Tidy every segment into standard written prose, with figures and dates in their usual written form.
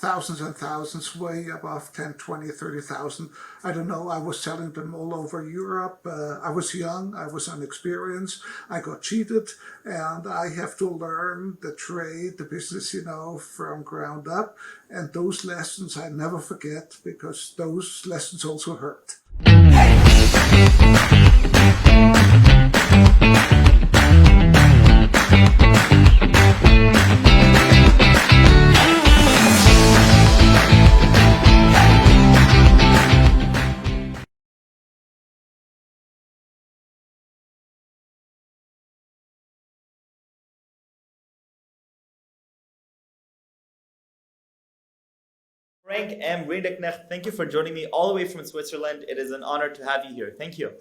thousands and thousands, way above 10, 20, 30,000. I don't know, I was selling them all over Europe. I was young, I was inexperienced, I got cheated, and I have to learn the trade, the business, from ground up. And those lessons I never forget, because those lessons also hurt. Frank M. Rinderknecht, thank you for joining me all the way from Switzerland. It is an honor to have you here. Thank you.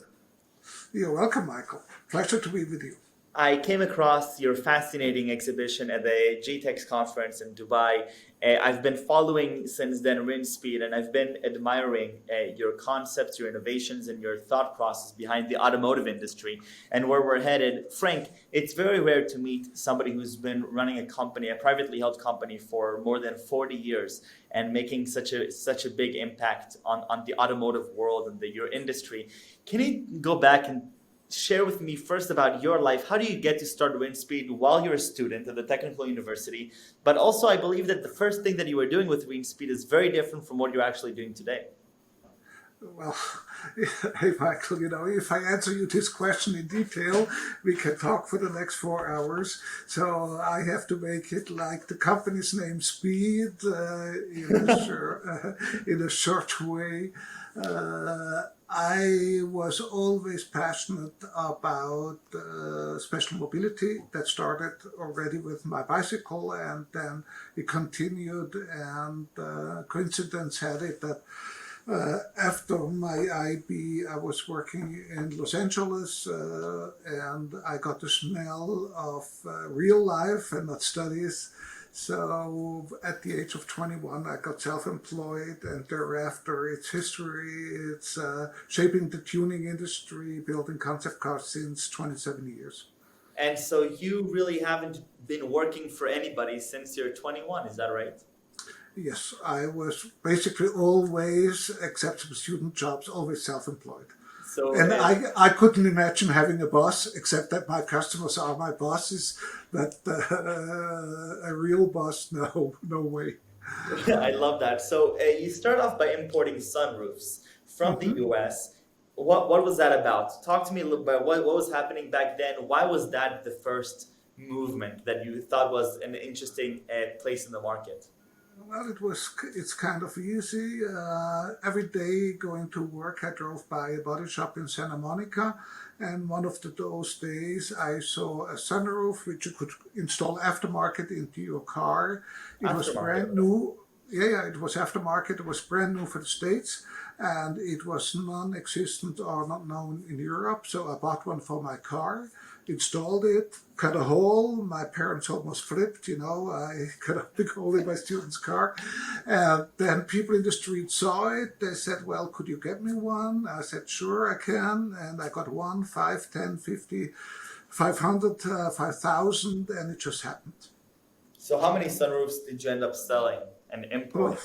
You're welcome, Michael. Pleasure to be with you. I came across your fascinating exhibition at the GTEx conference in Dubai. I've been following since then Rinspeed, and I've been admiring your concepts, your innovations, and your thought process behind the automotive industry and where we're headed. Frank, it's very rare to meet somebody who's been running a company, a privately held company, for more than 40 years and making such a big impact on the automotive world and your industry. Can you go back and share with me first about your life? How do you get to start Rinspeed while you're a student at the Technical University? But also, I believe that the first thing that you were doing with Rinspeed is very different from what you're actually doing today. Well, hey, Michael, if I answer you this question in detail, we can talk for the next 4 hours. So I have to make it like the company's name, Speed, in a short way. I was always passionate about special mobility. That started already with my bicycle, and then it continued, and coincidence had it that after my IB, I was working in Los Angeles, and I got the smell of real life and not studies. So at the age of 21, I got self-employed, and thereafter it's history. It's shaping the tuning industry, building concept cars since 27 years. And so you really haven't been working for anybody since you're 21, is that right? Yes, I was basically always, except some student jobs, always self-employed. And I couldn't imagine having a boss, except that my customers are my bosses, but a real boss, no way. I love that. So you start off by importing sunroofs from the US. What was that about? Talk to me a little bit about what was happening back then. Why was that the first movement that you thought was an interesting place in the market? Well, it's kind of easy. Every day going to work, I drove by a body shop in Santa Monica, and one of those days I saw a sunroof which you could install aftermarket into your car. It was brand new. Yeah, it was aftermarket. It was brand new for the States, and it was non-existent or not known in Europe. So I bought one for my car, installed it, cut a hole. My parents almost flipped, I cut a big hole in my student's car. And then people in the street saw it. They said, well, could you get me one? I said, sure, I can. And I got 1, 5, 10, 50, 500, 5,000, and it just happened. So how many sunroofs did you end up selling and importing?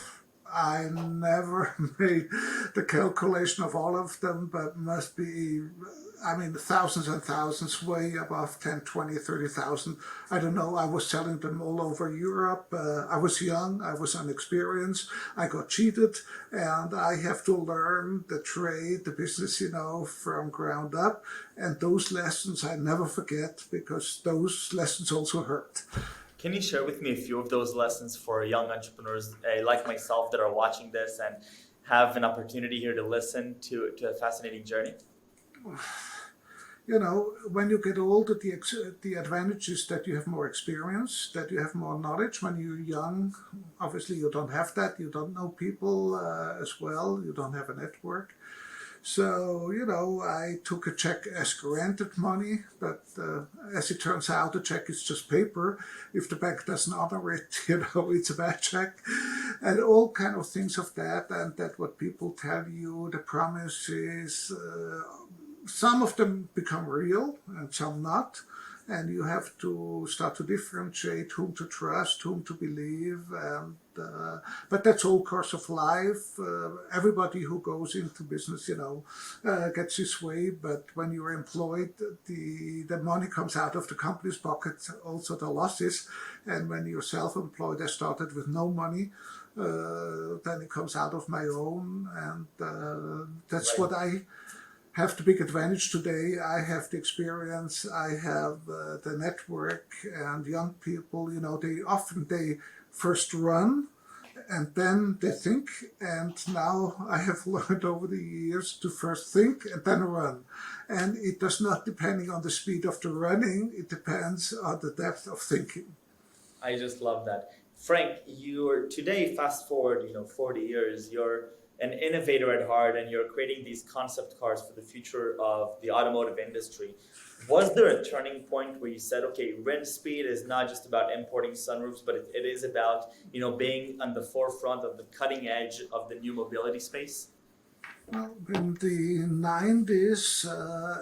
I never made the calculation of all of them, but must be, thousands and thousands, way above 10, 20, 30,000. I don't know, I was selling them all over Europe. I was young, I was inexperienced, I got cheated, and I have to learn the trade, the business, from ground up. And those lessons I never forget, because those lessons also hurt. Can you share with me a few of those lessons for young entrepreneurs like myself that are watching this and have an opportunity here to listen to a fascinating journey? When you get older, the advantage is that you have more experience, that you have more knowledge. When you're young, obviously you don't have that. You don't know people as well. You don't have a network. So, I took a check as granted money, but as it turns out, the check is just paper. If the bank doesn't honor it, it's a bad check. And all kind of things of that, and that what people tell you, the promises, some of them become real and some not. and you have to start to differentiate whom to trust, whom to believe, and but that's all course of life. Everybody who goes into business, gets his way. But when you're employed, the money comes out of the company's pocket, also the losses. And when you're self-employed, I started with no money. Then it comes out of my own, and that's Right. what I have the big advantage today. I have the experience, I have the network, and young people, they first run and then they think. And now I have learned over the years to first think and then run. And it does not depending on the speed of the running, it depends on the depth of thinking. I just love that. Frank, you're today, fast forward, 40 years, you're an innovator at heart and you're creating these concept cars for the future of the automotive industry. Was there a turning point where you said, okay, Rinspeed is not just about importing sunroofs, but it is about, being on the forefront of the cutting edge of the new mobility space? Well, in the 90s,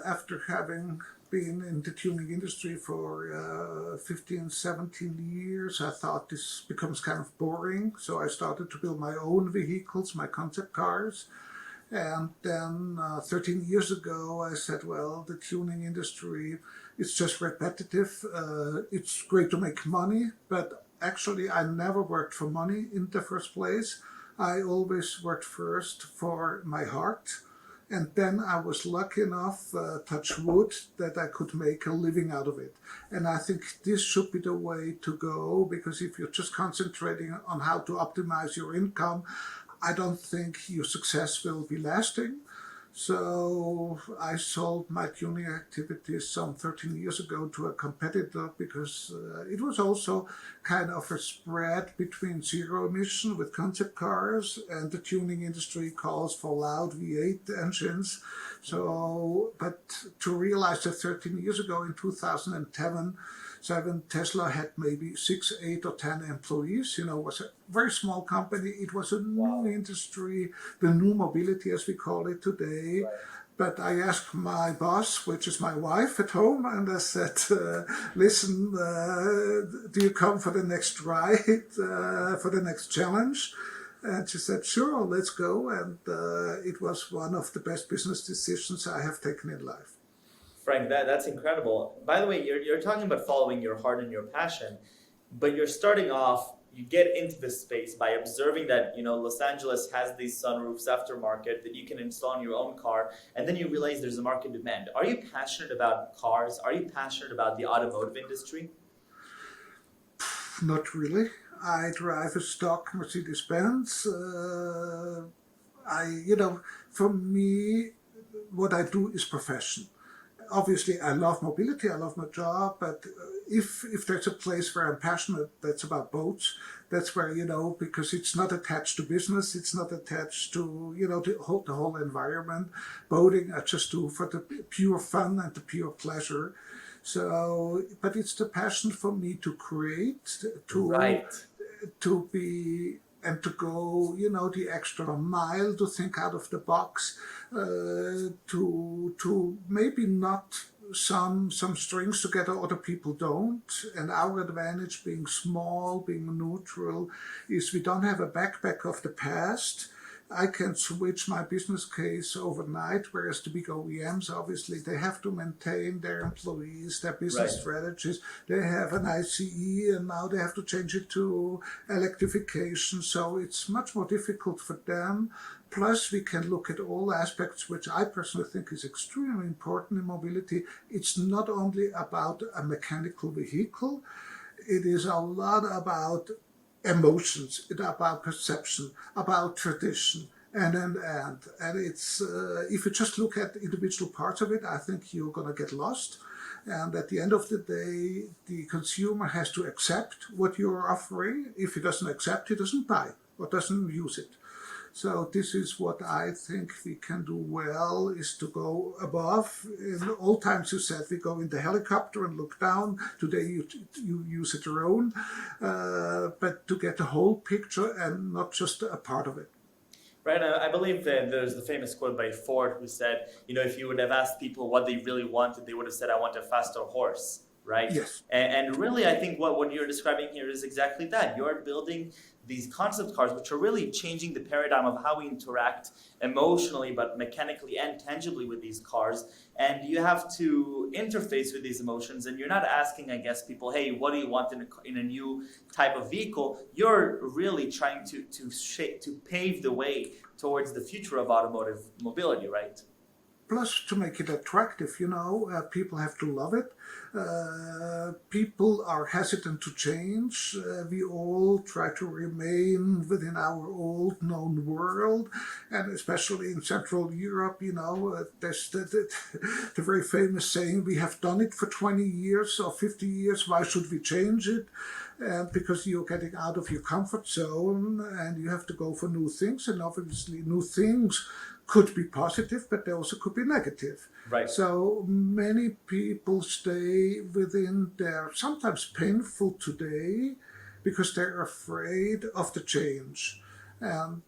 after having been in the tuning industry for 15, 17 years, I thought this becomes kind of boring. So I started to build my own vehicles, my concept cars. And then 13 years ago, I said, well, the tuning industry is just repetitive. It's great to make money, but actually, I never worked for money in the first place. I always worked first for my heart. And then I was lucky enough, touch wood, that I could make a living out of it. And I think this should be the way to go, because if you're just concentrating on how to optimize your income, I don't think your success will be lasting. So I sold my tuning activities some 13 years ago to a competitor because it was also kind of a spread between zero emission with concept cars, and the tuning industry calls for loud V8 engines. So, but to realize that 13 years ago in 2007, Tesla had maybe 6, 8, or 10 employees. It was a very small company. It was a new industry, the new mobility as we call it today. Right. But I asked my boss, which is my wife at home, and I said, listen, do you come for the next ride, for the next challenge? And she said, sure, let's go. And it was one of the best business decisions I have taken in life. Frank, that's incredible. By the way, you're talking about following your heart and your passion, but you're starting off, you get into this space by observing that, Los Angeles has these sunroofs aftermarket that you can install in your own car, and then you realize there's a market demand. Are you passionate about cars? Are you passionate about the automotive industry? Not really. I drive a stock Mercedes-Benz. For me, what I do is profession. Obviously, I love mobility, I love my job, but if there's a place where I'm passionate, that's about boats. That's where, because it's not attached to business, it's not attached to, the whole environment. Boating, I just do for the pure fun and the pure pleasure. So, but it's the passion for me to create, Right. to be and to go, the extra mile, to think out of the box, to maybe not some strings together other people don't. And our advantage, being small, being neutral, is we don't have a backpack of the past. I can switch my business case overnight, whereas the big OEMs, obviously, they have to maintain their employees, their business Right. strategies. They have an ICE, and now they have to change it to electrification. So it's much more difficult for them. Plus, we can look at all aspects, which I personally think is extremely important in mobility. It's not only about a mechanical vehicle. It is a lot about emotions, it's about perception, about tradition, and it's if you just look at individual parts of it, I think you're going to get lost. And at the end of the day, the consumer has to accept what you're offering. If he doesn't accept, he doesn't buy or doesn't use it. So this is what I think we can do well, is to go above. In old times you said we go in the helicopter and look down. Today you use a drone, but to get the whole picture and not just a part of it. Right. I believe that there's the famous quote by Ford who said, if you would have asked people what they really wanted, they would have said, I want a faster horse. right? Yes. And really, I think what you're describing here is exactly that. You're building these concept cars, which are really changing the paradigm of how we interact emotionally, but mechanically and tangibly with these cars. And you have to interface with these emotions. And you're not asking, I guess, people, hey, what do you want in a new type of vehicle? You're really trying to pave the way towards the future of automotive mobility, right? Plus, to make it attractive, people have to love it. People are hesitant to change. We all try to remain within our old known world, and especially in Central Europe, there's the very famous saying, we have done it for 20 years or 50 years, why should we change it? Because you're getting out of your comfort zone and you have to go for new things, and obviously new things could be positive, but they also could be negative. Right. So many people stay within their sometimes painful today because they're afraid of the change. And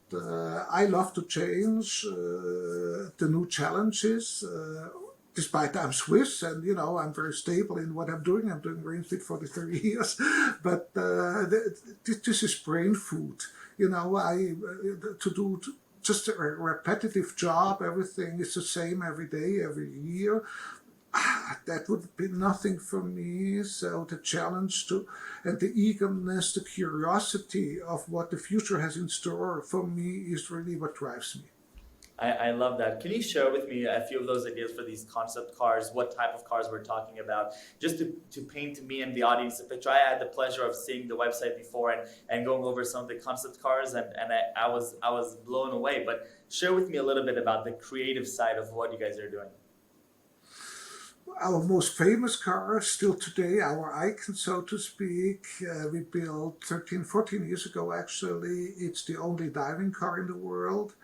I love to change the new challenges. Despite I'm Swiss and I'm very stable in what I'm doing. I'm doing Rinspeed for the 30 years, but this is brain food. To do just a repetitive job, everything is the same every day, every year. That would be nothing for me. So the challenge and the eagerness, the curiosity of what the future has in store for me is really what drives me. I love that. Can you share with me a few of those ideas for these concept cars? What type of cars we're talking about? Just to paint me and the audience a picture. I had the pleasure of seeing the website before and going over some of the concept cars, and I was blown away. But share with me a little bit about the creative side of what you guys are doing. Our most famous car, still today, our icon, so to speak, we built 13, 14 years ago, actually. It's the only diving car in the world.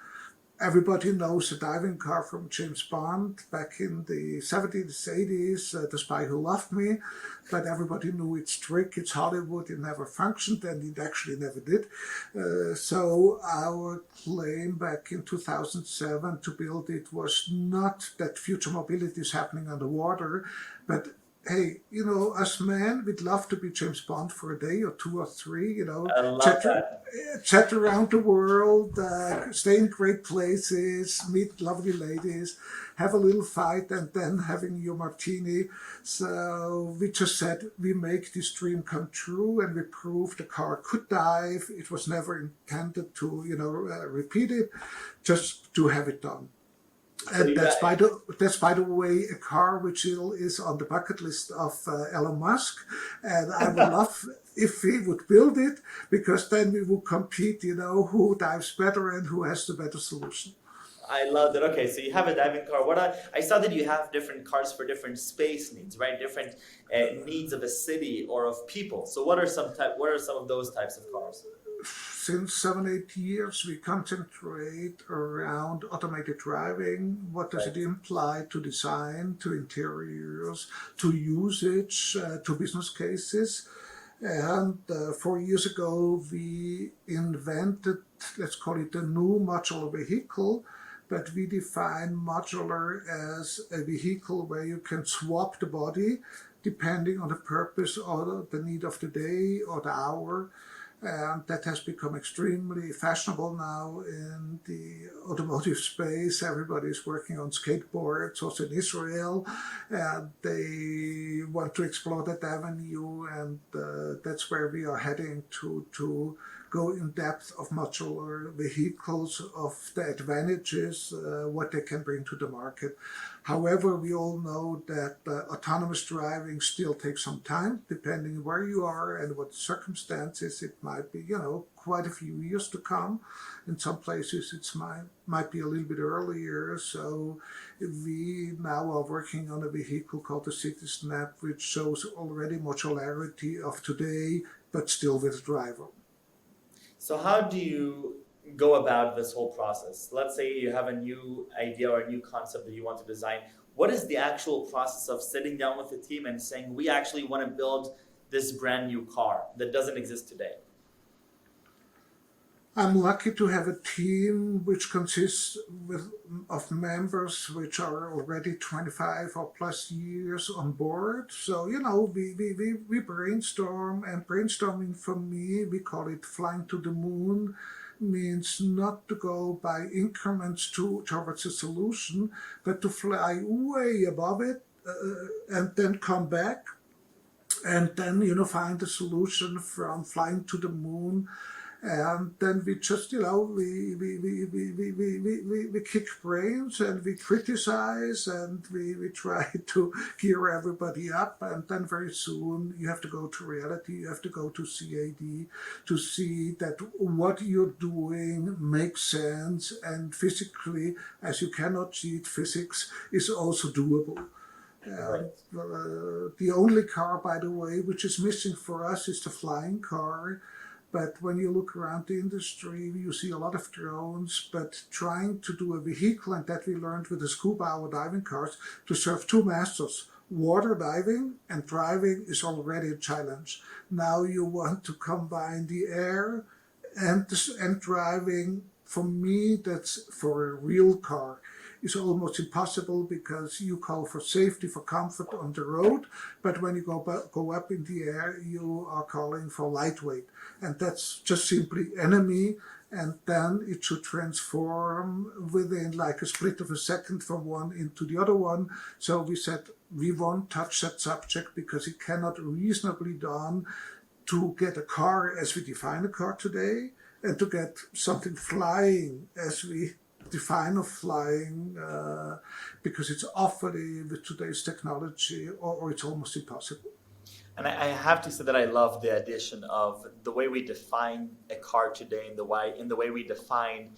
Everybody knows the diving car from James Bond back in the 70s, 80s, The Spy Who Loved Me. But everybody knew it's trick, it's Hollywood, it never functioned, and it actually never did. So our claim back in 2007 to build it was not that future mobility is happening underwater, but hey, us men, we'd love to be James Bond for a day or two or three, I love that. chat around the world, stay in great places, meet lovely ladies, have a little fight, and then having your martini. So we just said, we make this dream come true, and we proved the car could dive. It was never intended to, repeat it, just to have it done. And that's by the way a car which is on the bucket list of Elon Musk, and I would love if he would build it, because then we would compete, who dives better and who has the better solution. I love that. Okay, so you have a diving car. I saw that you have different cars for different space needs, right? Different needs of a city or of people. So what are some of those types of cars? Since 7-8 years, we concentrate around automated driving. What does it imply to design, to interiors, to usage, to business cases? And 4 years ago, we invented, let's call it a new modular vehicle, but we define modular as a vehicle where you can swap the body depending on the purpose or the need of the day or the hour. And that has become extremely fashionable now in the automotive space. Everybody is working on skateboards, also in Israel, and they want to explore that avenue, and that's where we are heading to go in depth of modular vehicles, of the advantages, what they can bring to the market. However, we all know that autonomous driving still takes some time, depending where you are and what circumstances. It might be, quite a few years to come. In some places, it might be a little bit earlier. So we now are working on a vehicle called the City Snap, which shows already modularity of today, but still with a driver. So how do you go about this whole process? Let's say you have a new idea or a new concept that you want to design. What is the actual process of sitting down with the team and saying, we actually want to build this brand new car that doesn't exist today? I'm lucky to have a team which consists of members which are already 25 or plus years on board. So, we brainstorm, and brainstorming for me, we call it flying to the moon, means not to go by increments towards a solution, but to fly way above it and then come back and then find a solution from flying to the moon. And then we just we kick brains and we criticize and we try to gear everybody up, and then very soon you have to go to reality, you have to go to CAD to see that what you're doing makes sense, and physically, as you cannot cheat physics, is also doable. The only car, by the way, which is missing for us is the flying car. But when you look around the industry, you see a lot of drones, but trying to do a vehicle, and that we learned with the scuba, our diving cars, to serve two masters. Water diving and driving is already a challenge. Now you want to combine the air and driving. For me, that's for a real car. Is almost impossible because you call for safety, for comfort on the road, but when you go up in the air, you are calling for lightweight, and that's just simply enemy. And then it should transform within like a split of a second from one into the other one. So we said we won't touch that subject because it cannot reasonably done to get a car as we define a car today, and to get something flying as we define of flying, because it's awfully with today's technology, or it's almost impossible. And I have to say that I love the addition of the way we define a car today, and the way we define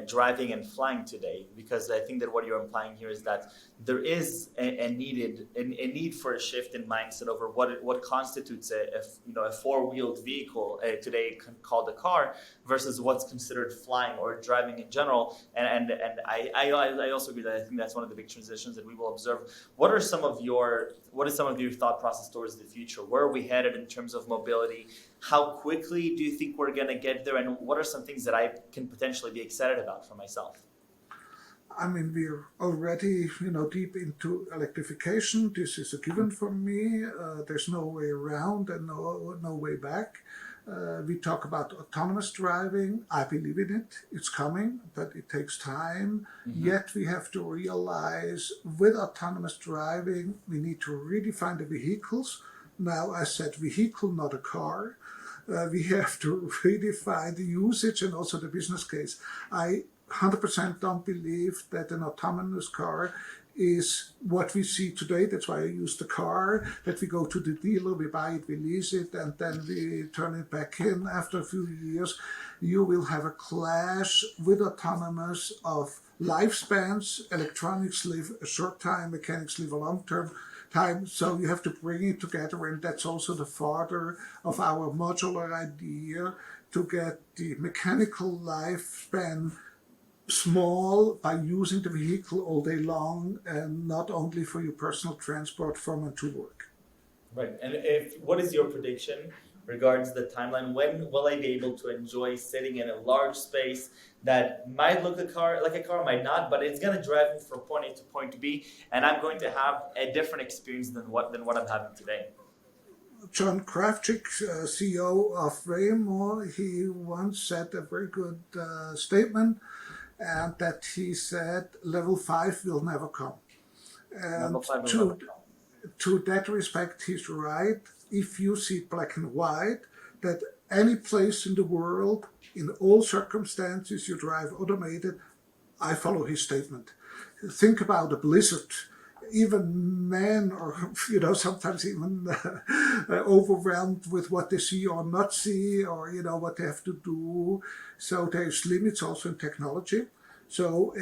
driving and flying today, because I think that what you're implying here is that there is a need for a shift in mindset over what constitutes a four-wheeled vehicle today called a car versus what's considered flying or driving in general. And I also agree that I think that's one of the big transitions that we will observe. What is some of your thought process towards the future? Where are we headed in terms of mobility? How quickly do you think we're going to get there? And what are some things that I can potentially be excited about for myself? I mean, we're already, deep into electrification. This is a given for me. There's no way around and no way back. We talk about autonomous driving. I believe in it. It's coming, but it takes time. Mm-hmm. Yet we have to realize with autonomous driving, we need to redefine the vehicles. Now, I said vehicle, not a car. We have to redefine the usage and also the business case. I 100% don't believe that an autonomous car is what we see today. That's why I use the car, that we go to the dealer, we buy it, we lease it, and then we turn it back in after a few years. You will have a clash with autonomous of lifespans. Electronics live a short time, mechanics live a long time. So you have to bring it together, and that's also the father of our modular idea, to get the mechanical lifespan small by using the vehicle all day long, and not only for your personal transport from and to work. Right. And what is your prediction regards the timeline? When will I be able to enjoy sitting in a large space that might look like a car, might not, but it's going to drive me from point A to point B, and I'm going to have a different experience than what I'm having today? John Kravchik, CEO of Rinspeed, he once said a very good statement, and that he said level 5 will never come. And to that respect, he's right. If you see black and white, that any place in the world, in all circumstances, you drive automated, I follow his statement. Think about a blizzard. Even men are, sometimes even overwhelmed with what they see or not see, or, what they have to do. So there's limits also in technology. So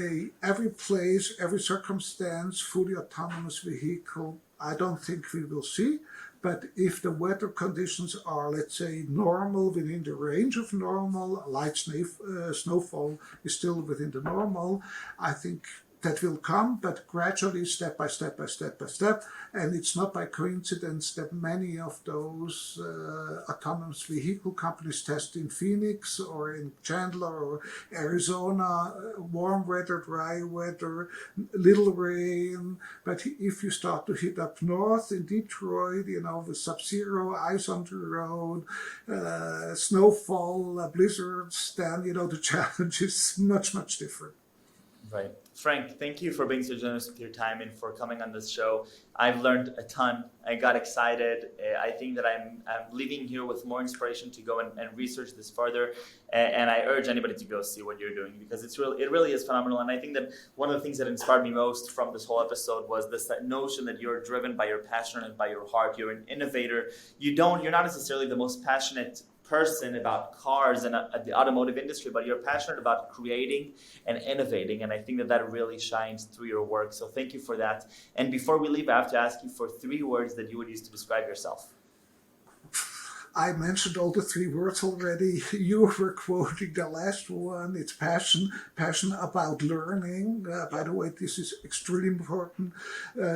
every place, every circumstance, fully autonomous vehicle, I don't think we will see. But if the weather conditions are, let's say, normal, within the range of normal, light snowfall is still within the normal, I think that will come, but gradually, step by step by step by step. And it's not by coincidence that many of those autonomous vehicle companies test in Phoenix or in Chandler or Arizona, warm weather, dry weather, little rain. But if you start to hit up north in Detroit, with sub-zero, ice on the road, snowfall, blizzards, then, the challenge is much, much different. Right. Frank, thank you for being so generous with your time and for coming on this show. I've learned a ton. I got excited. I think that I'm leaving here with more inspiration to go and research this further. And I urge anybody to go see what you're doing because it really is phenomenal. And I think that one of the things that inspired me most from this whole episode was this notion that you're driven by your passion and by your heart. You're an innovator. You're not necessarily the most passionate person about cars and the automotive industry, but you're passionate about creating and innovating. And I think that really shines through your work. So thank you for that. And before we leave, I have to ask you for 3 words that you would use to describe yourself. I mentioned all the 3 words already. You were quoting the last one. It's passion about learning. By the way, this is extremely important.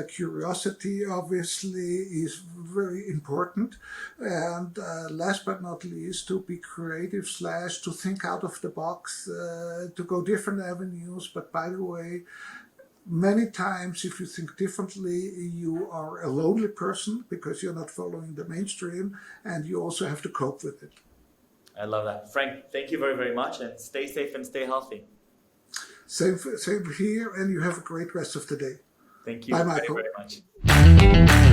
Curiosity, obviously, is very important. And last but not least, to be creative / to think out of the box, to go different avenues. But by the way, many times, if you think differently, you are a lonely person because you're not following the mainstream, and you also have to cope with it. I love that. Frank, thank you very, very much, and stay safe and stay healthy. Same here, and you have a great rest of the day. Thank you Bye, very, Michael. very much.